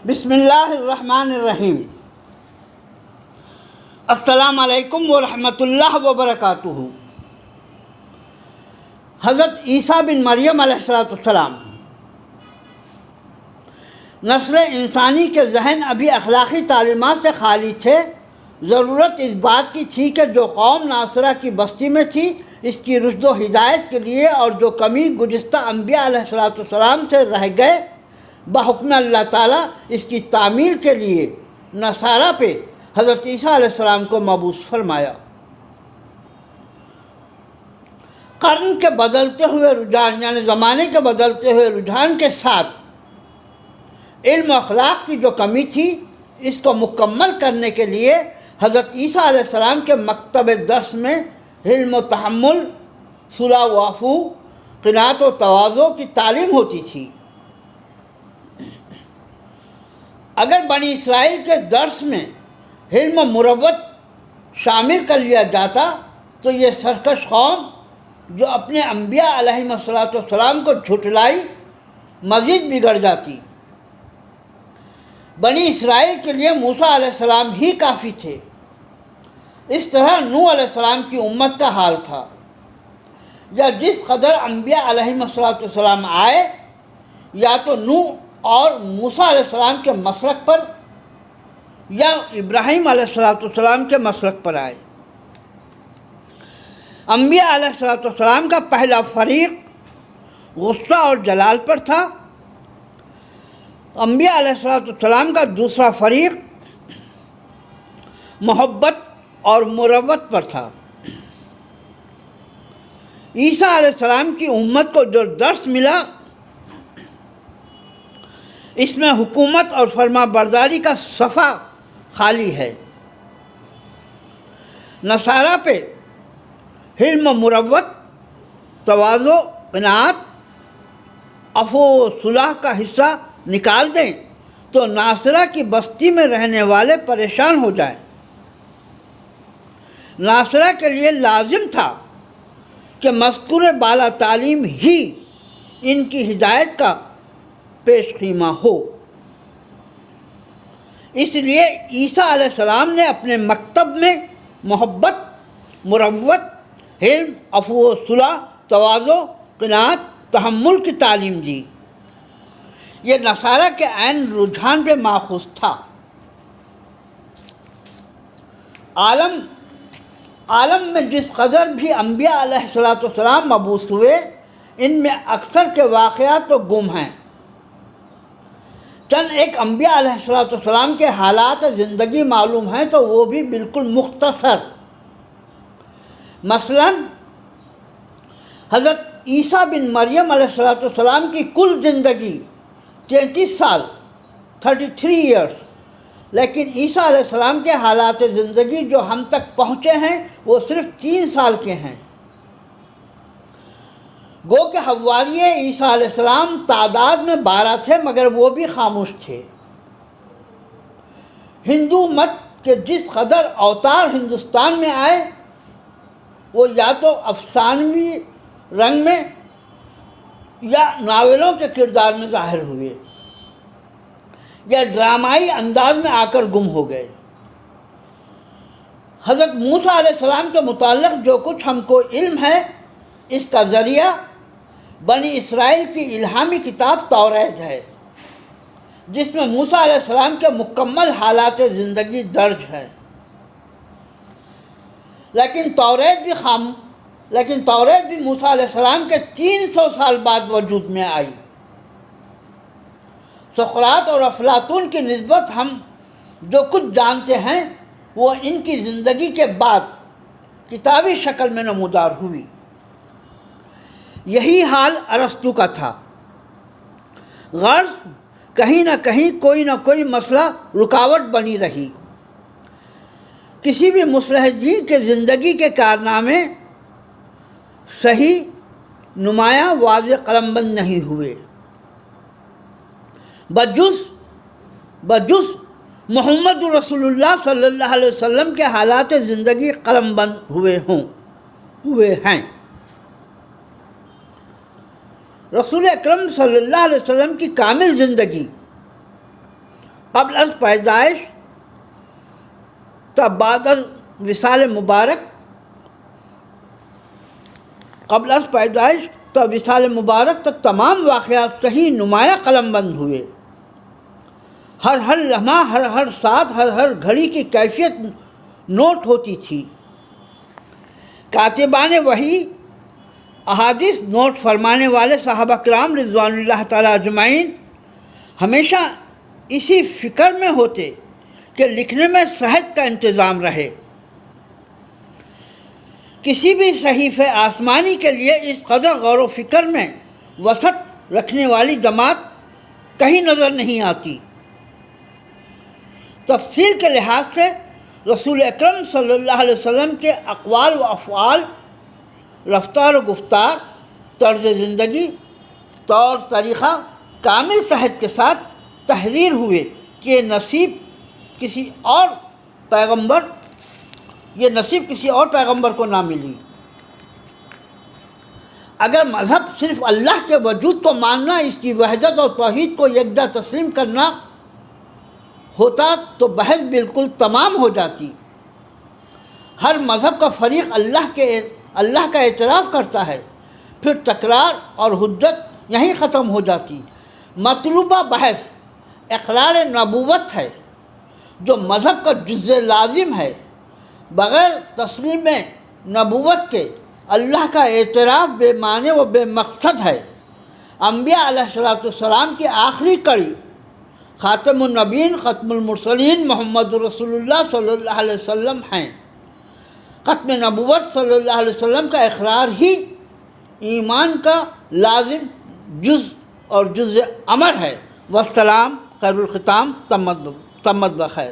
بسم اللہ الرحمن الرحیم۔ السلام علیکم ورحمۃ اللہ وبرکاتہ۔ حضرت عیسیٰ بن مریم علیہ السلام نسل انسانی کے ذہن ابھی اخلاقی تعلیمات سے خالی تھے۔ ضرورت اس بات کی تھی کہ جو قوم ناصرہ کی بستی میں تھی اس کی رشد و ہدایت کے لیے، اور جو کمی گزشتہ انبیاء علیہ السلام سے رہ گئے، بحکم اللہ تعالیٰ اس کی تعمیل کے لیے نصارہ پہ حضرت عیسیٰ علیہ السلام کو مبعوث فرمایا۔ قرن کے بدلتے ہوئے رجحان، یعنی زمانے کے بدلتے ہوئے رجحان کے ساتھ علم و اخلاق کی جو کمی تھی، اس کو مکمل کرنے کے لیے حضرت عیسیٰ علیہ السلام کے مکتب درس میں حلم و تحمل، صلح و عفو، قناعت و تواضع کی تعلیم ہوتی تھی۔ اگر بنی اسرائیل کے درس میں حلم و مروت شامل کر لیا جاتا تو یہ سرکش قوم جو اپنے انبیاء علیہ السلام کو جھٹلائی مزید بگڑ جاتی۔ بنی اسرائیل کے لیے موسیٰ علیہ السلام ہی کافی تھے۔ اس طرح نوح علیہ السلام کی امت کا حال تھا۔ یا جس قدر انبیاء علیہ السلام آئے، یا تو نوح اور موسیٰ علیہ السلام کے مسلک پر یا ابراہیم علیہ السلام کے مسلک پر آئے۔ انبیاء علیہ السلام کا پہلا فریق غصہ اور جلال پر تھا۔ انبیاء علیہ السلام کا دوسرا فریق محبت اور مروت پر تھا۔ عیسیٰ علیہ السلام کی امت کو جو درس ملا، اس میں حکومت اور فرما برداری کا صفحہ خالی ہے۔ نصارہ پہ حلم و مروت، تواضع، قناعت، عفو و صلح کا حصہ نکال دیں تو ناصرہ کی بستی میں رہنے والے پریشان ہو جائیں۔ ناصرہ کے لیے لازم تھا کہ مذکور بالا تعلیم ہی ان کی ہدایت کا پیش خیمہ ہو۔ اس لیے عیسیٰ علیہ السلام نے اپنے مکتب میں محبت، مروت، حلم، عفو و صلح، تواضع، قناعت، تحمل کی تعلیم دی۔ یہ نصارہ کے عین رجحان پہ ماخوذ تھا۔ عالم میں جس قدر بھی انبیاء علیہ السلام مبعوث ہوئے، ان میں اکثر کے واقعات تو گم ہیں۔ چند ایک انبیاء علیہ السلام کے حالات زندگی معلوم ہیں تو وہ بھی بالکل مختصر۔ مثلا حضرت عیسیٰ بن مریم علیہ السلام کی کل زندگی 33 سال 33 ایئرس، لیکن عیسیٰ علیہ السلام کے حالات زندگی جو ہم تک پہنچے ہیں وہ صرف 3 سال کے ہیں۔ گو کہ حواریِ عیسیٰ علیہ السلام تعداد میں 12 تھے، مگر وہ بھی خاموش تھے۔ ہندو مت کے جس قدر اوتار ہندوستان میں آئے، وہ یا تو افسانوی رنگ میں یا ناولوں کے کردار میں ظاہر ہوئے، یا ڈرامائی انداز میں آ کر گم ہو گئے۔ حضرت موسیٰ علیہ السلام کے متعلق جو کچھ ہم کو علم ہے، اس کا ذریعہ بنی اسرائیل کی الہامی کتاب توریت ہے، جس میں موسیٰ علیہ السلام کے مکمل حالات زندگی درج ہے۔ لیکن توریت بھی موسیٰ علیہ السلام کے 300 سال بعد وجود میں آئی۔ سقراط اور افلاطون کی نسبت ہم جو کچھ جانتے ہیں وہ ان کی زندگی کے بعد کتابی شکل میں نمودار ہوئی۔ یہی حال ارسطو کا تھا۔ غرض کہیں نہ کہیں کوئی نہ کوئی مسئلہ رکاوٹ بنی رہی۔ کسی بھی مصلح دین کے زندگی کے کارنامے صحیح، نمایاں، واضح قلم بند نہیں ہوئے، بجز محمد رسول اللہ صلی اللہ علیہ وسلم کے حالات زندگی قلم بند ہوئے ہیں۔ رسول اکرم صلی اللہ علیہ وسلم کی کامل زندگی قبل از پیدائش تا بعد از وصال مبارک، قبل از پیدائش تا وصال مبارک تک تمام واقعات صحیح نمایاں قلم بند ہوئے۔ ہر لمحہ، ہر ساتھ، ہر گھڑی کی کیفیت نوٹ ہوتی تھی۔ کاتبان وحی، احادیث نوٹ فرمانے والے صحابہ کرام رضوان اللہ تعالیٰ اجمعین ہمیشہ اسی فکر میں ہوتے کہ لکھنے میں صحت کا انتظام رہے۔ کسی بھی صحیفہ آسمانی کے لیے اس قدر غور و فکر میں وسعت رکھنے والی جماعت کہیں نظر نہیں آتی۔ تفصیل کے لحاظ سے رسول اکرم صلی اللہ علیہ وسلم کے اقوال و افعال، رفتار و گفتار، طرز زندگی، طور طریقہ کامل صحت کے ساتھ تحریر ہوئے کہ یہ نصیب کسی اور پیغمبر کو نہ ملی۔ اگر مذہب صرف اللہ کے وجود کو ماننا، اس کی وحدت اور توحید کو یکجا تسلیم کرنا ہوتا تو بحث بالکل تمام ہو جاتی۔ ہر مذہب کا فریق اللہ کا اعتراف کرتا ہے، پھر تکرار اور حجت یہیں ختم ہو جاتی۔ مطلوبہ بحث اقرار نبوت ہے، جو مذہب کا جزء لازم ہے۔ بغیر تسلیم نبوت کے اللہ کا اعتراف بے معنی و بے مقصد ہے۔ انبیاء علیہ السلام کی آخری کڑی خاتم النبیین، ختم المرسلین محمد رسول اللہ صلی اللہ علیہ وسلم ہیں۔ ختم نبوت صلی اللہ علیہ وسلم کا اقرار ہی ایمان کا لازم جز اور جزء امر ہے۔ والسلام، خیر الختام، تمت بخیر۔